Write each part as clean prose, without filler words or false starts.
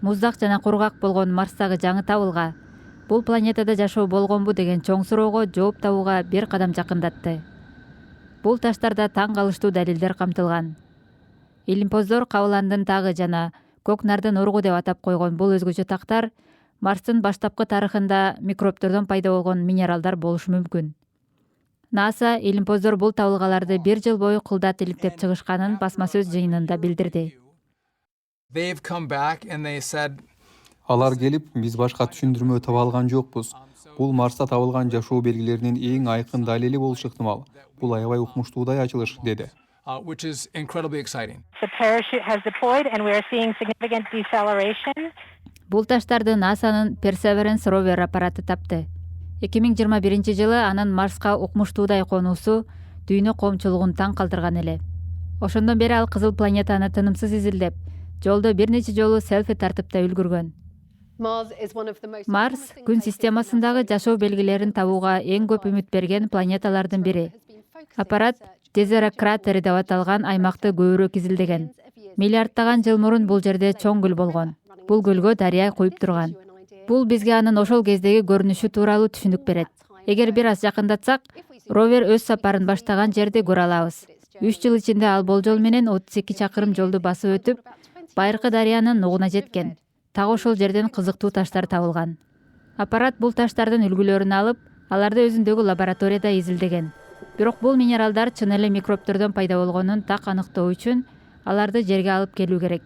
муздак жана кургак болгон Марстагы жаңы табылга бул планетада жашоо болгонбу деген чоң суроого жооп табууга бир кадам жакындатты. Бул таштарда таң калыштуу далилдер камтылган. Илимпоздор Кабыландын тагы жана Көк нардын ургу деп атап койгон бул өзгөчө тактар Марстын баштапкы тарыхында микробтордон пайда болгон минералдар болушу мүмкүн. НАСА илимпоздор бул табылгаларды 1 жыл бою кылдат иликтеп чыгышканын басма сөз жыйынында билдирди. Алар келип, биз башка түшүндүрмө таба алган жокпуз. Бул Марста табылган жашоо белгилеринин эң айкын далили болушу ыктымал. Бул аябай укмуштуудай ачылыш, деди. Бул таштарды НАСАнын Perseverance ровер аппараты тапты. 2021-жылы анын Марска укмуштуудай конуусу дүйнө коомчулугун таң калтырган эле. Ошондон бери ал кызыл планетаны тынымсыз изилдеп, жолдо бир нече жолу селфи тартып да үлгүргөн. Марс күн системасындагы жашоо белгилерин табууга эң көп үмүт берген планеталардын бири. Аппарат Тезерак кратери деп аталган аймакты көбүрөөк изилдеген. Миллиарддаган жыл мурун бул жерде чоң көл болгон. Бул көлгө дарыя куюп турган. Бул бизге анын ошол кездеги көрүнүшү тууралуу түшүнүк берет. Эгер бир аз жакындатсак, ровер өз сапарын баштаган жерди көрө алабыз. 3 жыл ичинде ал болжол менен 32 чакырым жолду басып өтүп, байыркы дарыянын нугуна жеткен. Так ошол жерден кызыктуу таштар табылган. Аппарат бул таштардын үлгүлөрүн алып, аларды өзүндөгү лабораторияда изилдеген. Бирок бул минералдар чын эле микробтордон пайда болгонун так аныктоо үчүн аларды жерге алып келүү керек.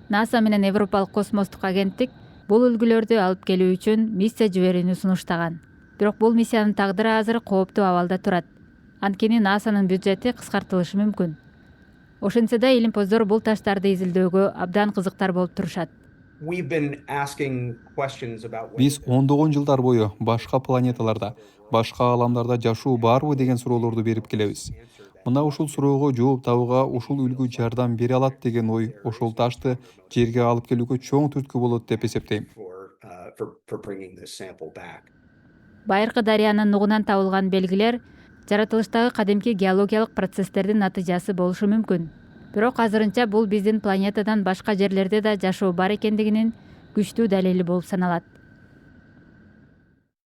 НАСА менен Европалык космостук агенттик бул үлгүлөрдү алып келүү үчүн миссия жиберүүнү сунуштаган. Бирок бул миссиянын тагдыры азыр кооптуу абалда турат. Анткени НАСАнын бюджети кыскартылышы мүмкүн. Ошентсе да илимпоздор бул таштарды изилдөөгө абдан кызыктар болуп турушат. Биз ондогон жылдар бою башка планеталарда, башка ааламдарда жашоо барбы деген суроолорду берип келебиз. Мына ушул суроого жооп табууга ушул үлгү жардам бере алат деген ой ошол ташты жерге алып келүүгө чоң түрткү болот деп эсептейм. Байыркы дарыянын нугунан табылган белгилер жаратылыштагы кадимки геологиялык процесстердин натыйжасы болушу мүмкүн. Бирок азырынча бул биздин планетадан башка жерлерде да жашоо бар экендигинин күчтүү далили болуп саналат.